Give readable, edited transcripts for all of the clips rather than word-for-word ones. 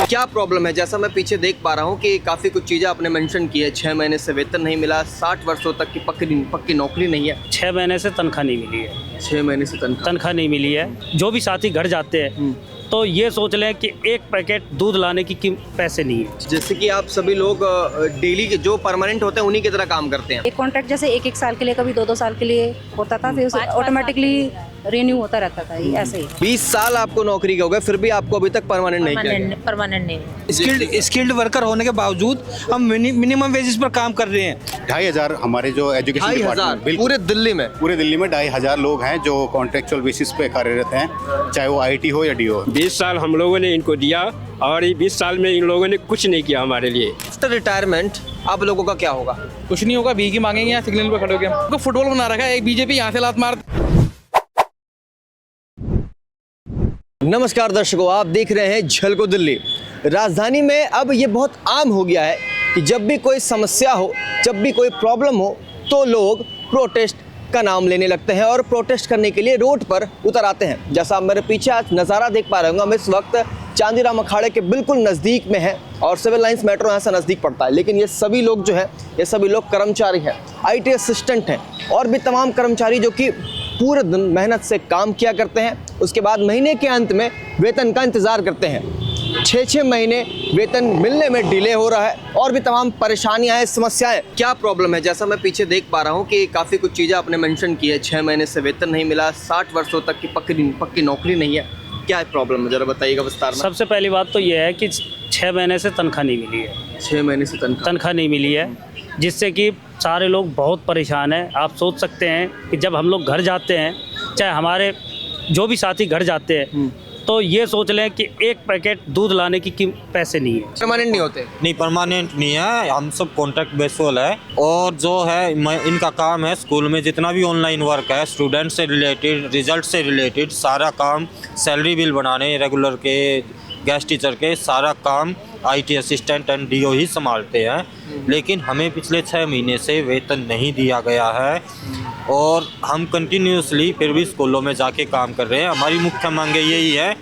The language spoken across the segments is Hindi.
क्या प्रॉब्लम है? जैसा मैं पीछे देख पा रहा हूँ कि काफ़ी कुछ चीज़ें आपने मेंशन की है। 6 महीने से वेतन नहीं मिला, 60 वर्षों तक की पक्की नौकरी नहीं है। 6 महीने से तनख्वाह नहीं मिली है। 6 महीने से तनख्वाह नहीं मिली है। जो भी साथी घर जाते हैं तो ये सोच लें कि एक पैकेट दूध लाने की पैसे नहीं है। जैसे कि आप सभी लोग डेली के जो परमानेंट होते हैं उन्हीं की तरह काम करते हैं। एक कॉन्ट्रैक्ट जैसे एक साल के लिए, कभी 2 साल के लिए होता था, फिर ऑटोमेटिकली रिन्यू होता रहता था, ऐसे ही। 20 साल आपको नौकरी के हो गए, फिर भी आपको अभी तक परमानेंट नहीं किया गया। परमानेंट नहीं। स्किल्ड वर्कर होने के बावजूद हम मिनिमम वेजेस पर काम कर रहे हैं। 2500 हमारे जो एजुकेशन डिपार्टमेंट पूरे दिल्ली में 2500 लोग हैं जो कॉन्ट्रेक्चुअल बेसिस पे कार्यरत हैं, चाहे वो IT हो या DO हो। 20 साल हम लोगों ने इनको दिया और ये 20 साल में इन लोगों ने कुछ नहीं किया हमारे लिए। आफ्टर रिटायरमेंट आप लोगों का क्या होगा? कुछ नहीं होगा, भीख ही मांगेंगे यहाँ सिग्नल पे खड़े होकर। हमको फुटबॉल बना रखा है, एक बीजेपी यहाँ से लात मार। नमस्कार दर्शकों, आप देख रहे हैं झलको दिल्ली। राजधानी में अब ये बहुत आम हो गया है कि जब भी कोई समस्या हो, जब भी कोई प्रॉब्लम हो, तो लोग प्रोटेस्ट का नाम लेने लगते हैं और प्रोटेस्ट करने के लिए रोड पर उतर आते हैं। जैसा आप मेरे पीछे आज नज़ारा देख पा रहे होंगे, हम इस वक्त चांदीराम अखाड़े के बिल्कुल नज़दीक में हैं और सिविल लाइंस मेट्रो यहाँ से नज़दीक पड़ता है। लेकिन ये सभी लोग जो है, ये सभी लोग कर्मचारी हैं, IT असिस्टेंट हैं और भी तमाम कर्मचारी जो कि पूरे दिन मेहनत से काम किया करते हैं। उसके बाद महीने के अंत में वेतन का इंतज़ार करते हैं। 6 महीने वेतन मिलने में डिले हो रहा है और भी तमाम परेशानियां हैं, समस्याएं। क्या प्रॉब्लम है? जैसा मैं पीछे देख पा रहा हूँ कि काफ़ी कुछ चीज़ें आपने मेंशन की है। 6 महीने से वेतन नहीं मिला, 60 वर्षों तक की पक्की नौकरी नहीं है। क्या प्रॉब्लम है, जरा बताइएगा विस्तार में। सबसे पहली बात तो ये है कि 6 महीने से तनख्वाह नहीं मिली है। 6 महीने से तनख्वाह नहीं मिली है, जिससे कि सारे लोग बहुत परेशान हैं। आप सोच सकते हैं कि जब हम लोग घर जाते हैं, चाहे हमारे जो भी साथी घर जाते हैं, तो ये सोच लें कि एक पैकेट दूध लाने की पैसे नहीं है। परमानेंट नहीं होते? नहीं, परमानेंट नहीं है। हम सब कॉन्ट्रैक्ट बेसुअल है और जो है इनका काम है स्कूल में जितना भी ऑनलाइन वर्क है, स्टूडेंट से रिलेटेड, रिजल्ट से रिलेटेड सारा काम, सैलरी बिल बनाने रेगुलर के, गेस्ट टीचर के, सारा काम IT असिस्टेंट एंड DO ही संभालते हैं। लेकिन हमें पिछले 6 महीने से वेतन नहीं दिया गया है और हम कंटिन्यूसली फिर भी स्कूलों में जाके काम कर रहे हैं। हमारी मुख्य मांगे यही है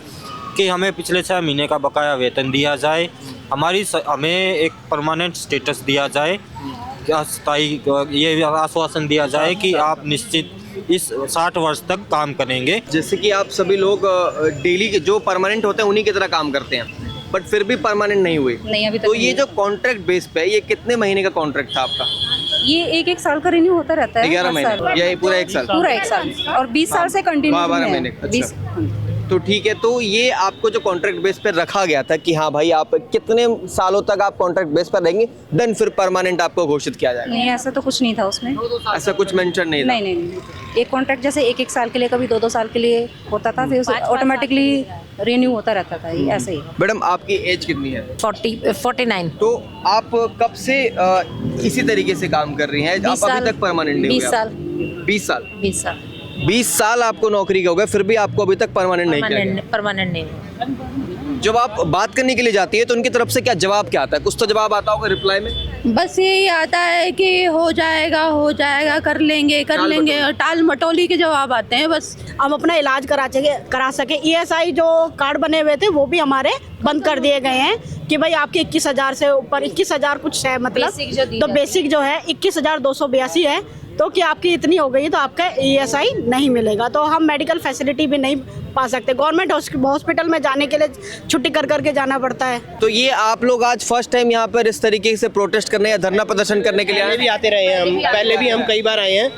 कि हमें पिछले 6 महीने का बकाया वेतन दिया जाए, हमें एक परमानेंट स्टेटस दिया जाए, स्थायी ये आश्वासन दिया जाए कि आप निश्चित इस 60 वर्ष तक काम करेंगे। जैसे कि आप सभी लोग डेली के जो परमानेंट होते हैं उन्हीं की तरह काम करते हैं, बट फिर भी परमानेंट नहीं हुए। नहीं, अभी तक तो नहीं ये हुए। जो कॉन्ट्रैक्ट बेस पे, ये कितने महीने का कॉन्ट्रैक्ट था आपका? ये एक साल का रिन्यू होता रहता है। 11 हर महीने साल। या ये पूरा 1 साल? पूरा 1 साल और 20 साल से कंटिन्यू 12 महीने। अच्छा। तो ठीक है, तो ये आपको जो कॉन्ट्रैक्ट बेस पे रखा गया था कि हाँ भाई आप कितने सालों तक आप कॉन्ट्रैक्ट बेस पर रहेंगे, देन फिर परमानेंट आपको घोषित किया जाएगा? नहीं, ऐसा तो कुछ नहीं था उसमें। ऐसा कुछ मेंशन नहीं था? नहीं। एक कॉन्ट्रैक्ट जैसे एक साल के लिए, कभी 2 साल के लिए होता था, फिर ऑटोमेटिकली रिन्यू होता रहता था, ऐसे ही। मैडम आपकी एज कितनी है? 49। तो आप कब से इसी तरीके से काम कर रही हैं? आप अभी तक परमानेंट नहीं हुए? 20 साल। 20 साल? 20 साल। 20 साल आपको नौकरी के हो गए, फिर भी आपको अभी तक परमानेंट नहीं किया गया? परमानेंट नहीं। जब आप बात करने के लिए जाती है तो उनकी तरफ से क्या जवाब क्या आता है? कुछ तो जवाब आता होगा रिप्लाई में? बस यही आता है कि हो जाएगा, कर लेंगे और टाल मटोली के जवाब आते हैं। बस हम अपना इलाज करा सके। ESI जो कार्ड बने हुए थे वो भी हमारे बंद कर दिए गए हैं कि भाई आपके 21,000 से ऊपर 21,000 कुछ है, मतलब तो बेसिक जो है 21,282 है, तो कि आपकी इतनी हो गई है तो आपका ESI नहीं मिलेगा। तो हम मेडिकल फैसिलिटी भी नहीं पा सकते। गवर्नमेंट हॉस्पिटल में जाने के लिए छुट्टी कर के जाना पड़ता है। तो ये आप लोग आज फर्स्ट टाइम यहाँ पर इस तरीके से प्रोटेस्ट करने या धरना प्रदर्शन करने के लिए आए? भी आते रहे हैं हम, पहले भी हम कई बार आए हैं,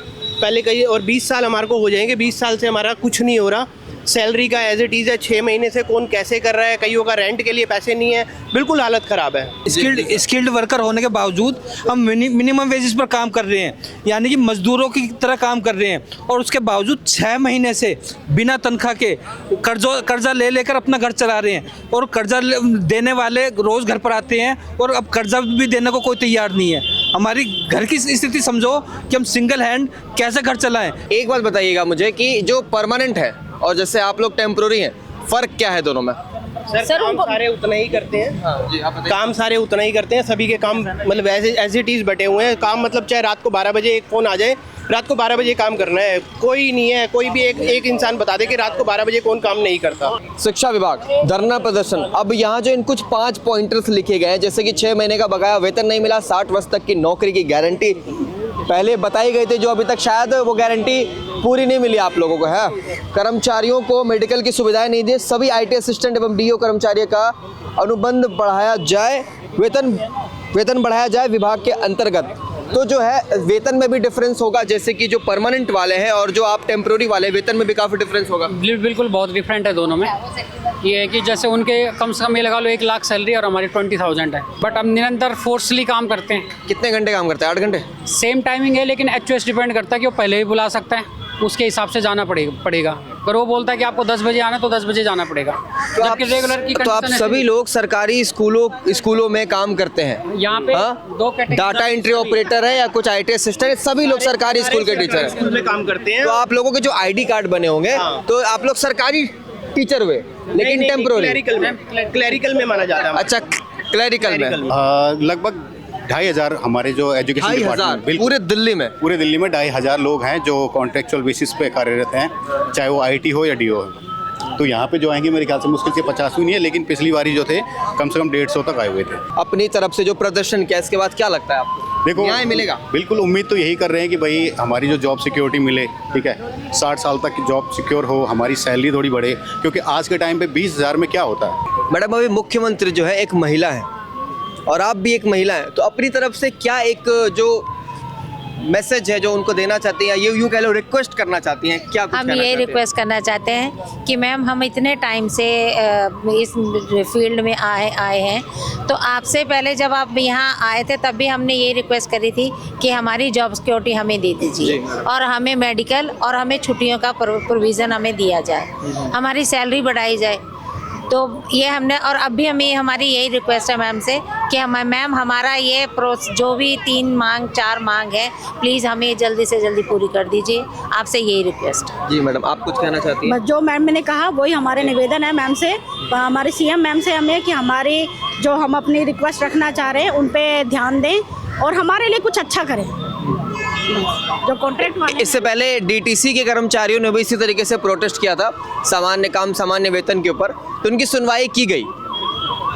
पहले कई, और 20 साल हमारे को हो जाएंगे। 20 साल से हमारा कुछ नहीं हो रहा। सैलरी का एज इट इज़ है, 6 महीने से कौन कैसे कर रहा है, कईयों का रेंट के लिए पैसे नहीं है, बिल्कुल हालत ख़राब है। स्किल्ड वर्कर होने के बावजूद हम मिनिमम वेजेस पर काम कर रहे हैं, यानी कि मजदूरों की तरह काम कर रहे हैं और उसके बावजूद 6 महीने से बिना तनख्वाह के कर्जा लेकर अपना घर चला रहे हैं और कर्जा देने वाले रोज़ घर पर आते हैं और अब कर्जा भी देने को कोई तैयार नहीं है। हमारी घर की स्थिति समझो कि हम सिंगल हैंड कैसे घर चलाएं। एक बात बताइएगा मुझे कि जो परमानेंट है और जैसे आप लोग टेम्पोररी हैं, फ़र्क क्या है दोनों में? सर काम सारे उतना ही करते हैं। हाँ जी, आप बताइए। काम सारे उतना ही करते हैं, सभी के काम मतलब एज इट इज़ बटे हुए हैं। काम मतलब चाहे रात को 12 बजे एक फ़ोन आ जाए, रात को 12 बजे काम करना है, कोई नहीं है, कोई भी एक इंसान बता दे कि रात को 12 बजे कौन काम नहीं करता। शिक्षा विभाग धरना प्रदर्शन। अब यहाँ जो इन कुछ 5 पॉइंटर्स लिखे गए हैं, जैसे कि 6 महीने का बकाया वेतन नहीं मिला, 60 वर्ष तक की नौकरी की गारंटी पहले बताई गई थी, जो अभी तक शायद वो गारंटी पूरी नहीं मिली आप लोगों को है। कर्मचारियों को मेडिकल की सुविधाएं नहीं दी, सभी IT असिस्टेंट एवं DO कर्मचारियों का अनुबंध बढ़ाया जाए, वेतन बढ़ाया जाए विभाग के अंतर्गत। तो जो है वेतन में भी डिफरेंस होगा, जैसे कि जो परमानेंट वाले हैं और जो आप टेम्प्रोरी वाले, वेतन में भी काफ़ी डिफरेंस होगा। बिल्कुल बहुत डिफरेंट है दोनों में। ये है कि जैसे उनके कम से कम ये लगा लो 1 लाख सैलरी और हमारी 20,000 है, बट हम निरंतर फोर्सली काम करते हैं। कितने घंटे काम करते हैं? 8 घंटे सेम टाइमिंग है, लेकिन HOS डिपेंड करता है कि वो पहले भी बुला सकता है, उसके हिसाब से जाना पड़ेगा। अगर वो बोलता है कि आपको 10 बजे आना तो 10 बजे जाना पड़ेगा। तो आप सभी लोग सरकारी स्कूलों में काम करते हैं? यहाँ पे 2 कैटेगरी, डाटा एंट्री ऑपरेटर है या कुछ IT असिस्टेंट, सभी लोग सरकारी स्कूल के टीचर हैं। स्कूल में काम करते हैं। तो आप लोगों के जो ID कार्ड बने होंगे, तो आप लोग सरकारी टीचर हुए, लेकिन टेम्पोररी क्लरिकल में माना जाता है। अच्छा, क्लरिकल में लगभग 2,500 हमारे जो एजुकेशन डिपार्टमेंट पूरे दिल्ली में 2,500 लोग हैं जो कॉन्ट्रेक्चुअल बेसिस पे कार्यरत हैं, चाहे वो IT हो या DO हो। तो यहाँ पे जो आएंगे मेरे ख्याल से मुश्किल से 50 भी नहीं है, लेकिन पिछली बारी जो थे कम से कम 150 तक आए हुए थे। अपनी तरफ से जो प्रदर्शन किया, इसके बाद क्या लगता है आपको? देखो, न्याय मिलेगा? बिल्कुल उम्मीद तो यही कर रहे हैं कि भाई हमारी जो जॉब सिक्योरिटी मिले, ठीक है, 60 साल तक जॉब सिक्योर हो, हमारी सैलरी थोड़ी बढ़े, क्योंकि आज के टाइम पे 20,000 में क्या होता है। मैडम, अभी मुख्यमंत्री जो है एक महिला है और आप भी एक महिला हैं, तो अपनी तरफ से क्या एक जो मैसेज है जो उनको देना चाहती हैं, ये यूँ कह लो रिक्वेस्ट करना चाहती हैं, क्या कुछ हम ये रिक्वेस्ट करना चाहते हैं कि मैम हम इतने टाइम से इस फील्ड में आए हैं, तो आपसे पहले जब आप यहाँ आए थे तब भी हमने ये रिक्वेस्ट करी थी कि हमारी जॉब सिक्योरिटी हमें दे दीजिए और हमें मेडिकल और हमें छुट्टियों का प्रोविज़न हमें दिया जाए, हमारी सैलरी बढ़ाई जाए। तो ये हमने, और अब भी हमें हमारी यही रिक्वेस्ट है मैम से कि मैम हमारा ये जो भी 4 मांग है, प्लीज़ हमें जल्दी से जल्दी पूरी कर दीजिए, आपसे यही रिक्वेस्ट। जी मैडम, आप कुछ कहना चाहती हैं? जो मैम ने कहा वही हमारे निवेदन है मैम से, हमारे CM मैम से हमें, कि हमारी जो हम अपनी रिक्वेस्ट रखना चाह रहे हैं उन पे ध्यान दें और हमारे लिए कुछ अच्छा करें। जो कॉन्ट्रैक्ट वाले, इससे पहले DTC के कर्मचारियों ने भी इसी तरीके से प्रोटेस्ट किया था सामान्य काम सामान्य वेतन के ऊपर, तो उनकी सुनवाई की गई।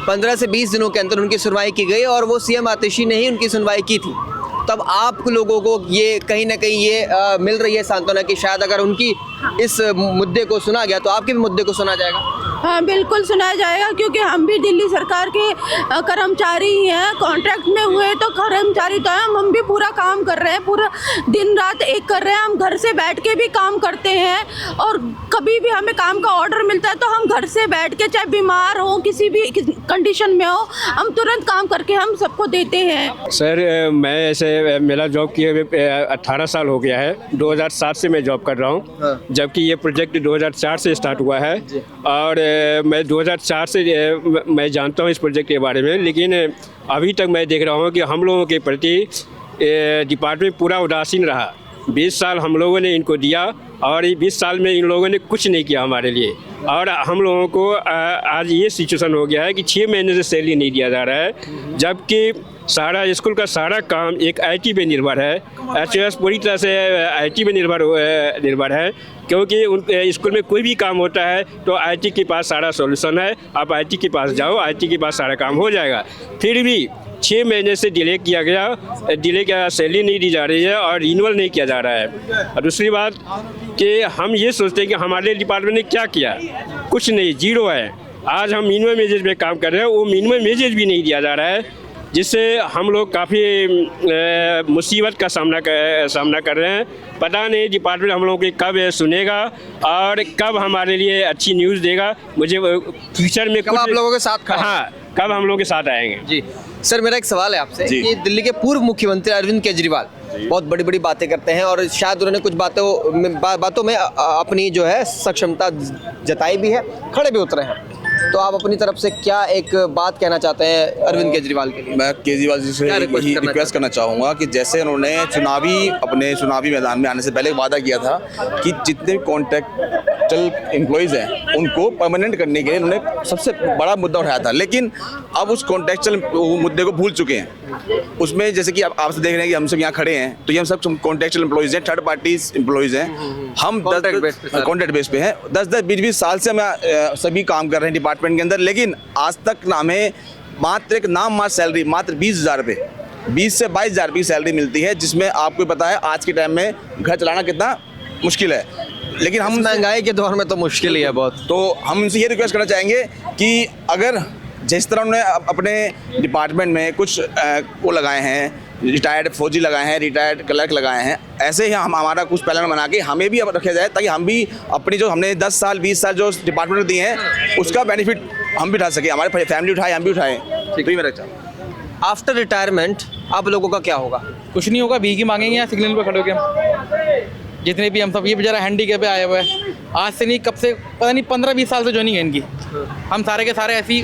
15 से 20 दिनों के अंदर उनकी सुनवाई की गई और वो CM आतिशी ने ही उनकी सुनवाई की थी। तब आप लोगों को ये कहीं ना कहीं ये मिल रही है सांत्वना कि शायद अगर उनकी इस मुद्दे को सुना गया तो आपके भी मुद्दे को सुना जाएगा? हाँ बिल्कुल सुनाया जाएगा, क्योंकि हम भी दिल्ली सरकार के कर्मचारी ही हैं, कॉन्ट्रैक्ट में हुए तो कर्मचारी तो हैं, हम भी पूरा काम कर रहे हैं, पूरा दिन रात एक कर रहे हैं। हम घर से बैठ के भी काम करते हैं और कभी भी हमें काम का ऑर्डर मिलता है तो हम घर से बैठ के, चाहे बीमार हो, किसी भी कंडीशन में हो, हम तुरंत काम करके हम सबको देते हैं। सर मैं ऐसे मेरा जॉब किए हुए 18 साल हो गया है, 2007 से मैं जॉब कर रहा हूँ, जबकि ये प्रोजेक्ट 2004 से स्टार्ट हुआ है और मैं 2004 से मैं जानता हूँ इस प्रोजेक्ट के बारे में, लेकिन अभी तक मैं देख रहा हूँ कि हम लोगों के प्रति डिपार्टमेंट पूरा उदासीन रहा। 20 साल हम लोगों ने इनको दिया और 20 साल में इन लोगों ने कुछ नहीं किया हमारे लिए, और हम लोगों को आज ये सिचुएशन हो गया है कि 6 महीने से सैलरी नहीं दिया जा रहा है, जबकि सारा स्कूल का सारा काम एक IT पे निर्भर है। HOS पूरी तरह से IT पे निर्भर है, क्योंकि उन स्कूल में कोई भी काम होता है तो IT के पास सारा सॉल्यूशन है, आप IT के पास जाओ, IT के पास सारा काम हो जाएगा। फिर भी 6 महीने से डिले किया, सैलरी नहीं दी जा रही है और रिन्यूअल नहीं किया जा रहा है। और दूसरी बात कि हम ये सोचते हैं कि हमारे डिपार्टमेंट ने क्या किया, कुछ नहीं, जीरो है। आज हम मिनिमम वेजेज पे काम कर रहे हैं, वो मिनिमम वेजेज भी नहीं दिया जा रहा है, जिससे हम लोग काफ़ी मुसीबत का सामना कर रहे हैं। पता नहीं डिपार्टमेंट हम लोगों की कब सुनेगा और कब हमारे लिए अच्छी न्यूज़ देगा। मुझे फ्यूचर में कब आप लोगों के साथ खड़ा? हाँ, कब हम लोग के साथ आएंगे। जी सर, मेरा एक सवाल है आपसे कि दिल्ली के पूर्व मुख्यमंत्री अरविंद केजरीवाल बहुत बड़ी बड़ी बातें करते हैं और शायद उन्होंने कुछ बातों में अपनी जो है सक्षमता जताई भी है, खड़े भी उतरे हैं, तो आप अपनी तरफ से क्या एक बात कहना चाहते हैं अरविंद केजरीवाल के लिए? मैं केजरीवाल जी से यही रिक्वेस्ट करना चाहूँगा कि जैसे उन्होंने चुनावी मैदान में आने से पहले वादा किया था कि जितने कॉन्ट्रैक्चुअल एम्प्लॉयज़ हैं उनको परमानेंट करने के लिए उन्होंने सबसे बड़ा मुद्दा उठाया था, लेकिन अब उस कॉन्ट्रैक्चुअल मुद्दे को भूल चुके हैं। उसमें जैसे कि आपसे देख रहे हैं कि हम सब यहाँ खड़े हैं, तो ये हम सब कॉन्ट्रैक्चुअल एम्प्लॉयज़ हैं, थर्ड पार्टीज एम्प्लॉयज़ हैं। हम कॉन्ट्रैक्ट बेस पे हैं, 10-20 साल से हम सभी काम कर रहे हैं डिपार्टमेंट के अंदर, लेकिन आज तक हमें मात्र एक नाम मात्र सैलरी मात्र 20,000 रुपये 20 से 22,000 रुपये की सैलरी मिलती है, जिसमें आपको पता है आज के टाइम में घर चलाना कितना मुश्किल है। लेकिन हम महंगाई के दौर में तो मुश्किल ही है बहुत। तो हम उनसे ये रिक्वेस्ट करना चाहेंगे कि अगर जिस तरह उन्होंने अपने डिपार्टमेंट में कुछ वो लगाए हैं, रिटायर्ड फौजी लगाए हैं, रिटायर्ड क्लर्क लगाए हैं, ऐसे ही हम हमारा कुछ प्लान बना के हमें भी अब रखा जाए, ताकि हम भी अपनी जो हमने 10 साल 20 साल जो डिपार्टमेंट में दिए हैं उसका बेनिफिट हम भी उठा सकें, हमारे फैमिली उठाए, हम भी उठाएं। तो ये मेरा चाह। आफ्टर रिटायरमेंट आप लोगों का क्या होगा? कुछ नहीं होगा, भीख ही मांगेंगे यहाँ सिग्नल पे खड़े होकर। जितने भी हम सब, ये बेचारा हैंडीकैप पे आए हुए हैं, आज से नहीं कब से पता नहीं 15-20 साल से ज्वाइनिंग है इनकी। हम सारे के सारे ऐसी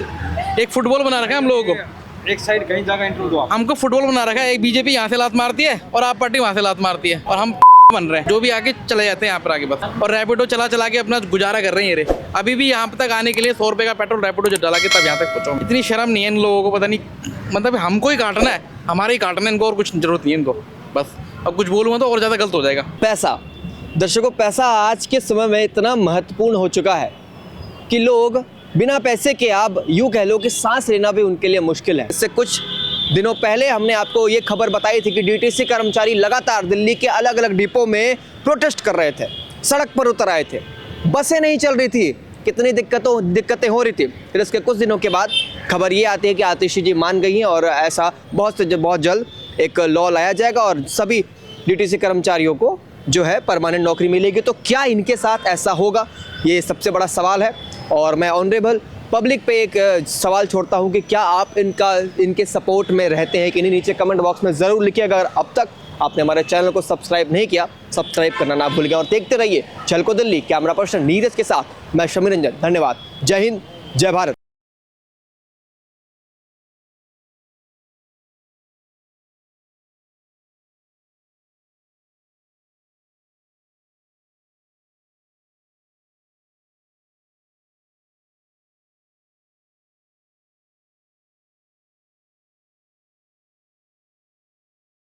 एक फुटबॉल बना रखा है हम लोगों को। एक साइड कहीं जाकर इंटरव्यू दो। हमको फुटबॉल बना रखा है, एक बीजेपी यहाँ से लात मारती है और आप पार्टी वहाँ से लात मारती है, और हम बन रहे हैं जो भी आगे चले जाते हैं यहाँ पर आगे बस। और रैपिडो चला के अपना गुजारा कर रहे हैं ये रे। अभी भी यहाँ तक आने के लिए 100 रुपये का पेट्रोल रैपिडो डाला के तब यहाँ तक पहुँचा। इतनी शर्म नहीं है इन लोगों को, पता नहीं, मतलब हमको ही काटना है, हमारे ही काटना है इनको, और कुछ जरूरत नहीं है इनको बस। अब कुछ बोलूँगा तो और ज़्यादा गलत हो जाएगा। पैसा, दर्शकों, पैसा आज के समय में इतना महत्वपूर्ण हो चुका है कि लोग बिना पैसे के, आप यूँ कह लो कि सांस लेना भी उनके लिए मुश्किल है। इससे कुछ दिनों पहले हमने आपको ये खबर बताई थी कि डीटीसी कर्मचारी लगातार दिल्ली के अलग अलग डिपो में प्रोटेस्ट कर रहे थे, सड़क पर उतर आए थे, बसें नहीं चल रही थी, कितनी दिक्कतें हो रही थी। फिर इसके कुछ दिनों के बाद खबर ये आती है कि आतिशी जी मान गई हैं और ऐसा बहुत जल्द एक लॉ लाया जाएगा और सभी डीटीसी कर्मचारियों को जो है परमानेंट नौकरी मिलेगी। तो क्या इनके साथ ऐसा होगा, ये सबसे बड़ा सवाल है। और मैं ऑनरेबल पब्लिक पे एक सवाल छोड़ता हूँ कि क्या आप इनके सपोर्ट में रहते हैं कि नहीं, नीचे कमेंट बॉक्स में ज़रूर लिखिए। अगर अब तक आपने हमारे चैनल को सब्सक्राइब नहीं किया, सब्सक्राइब करना ना भूलिएगा और देखते रहिए झलको दिल्ली। कैमरा पर्सन नीरज के साथ मैं शमी रंजन, धन्यवाद। जय हिंद, जय भारत।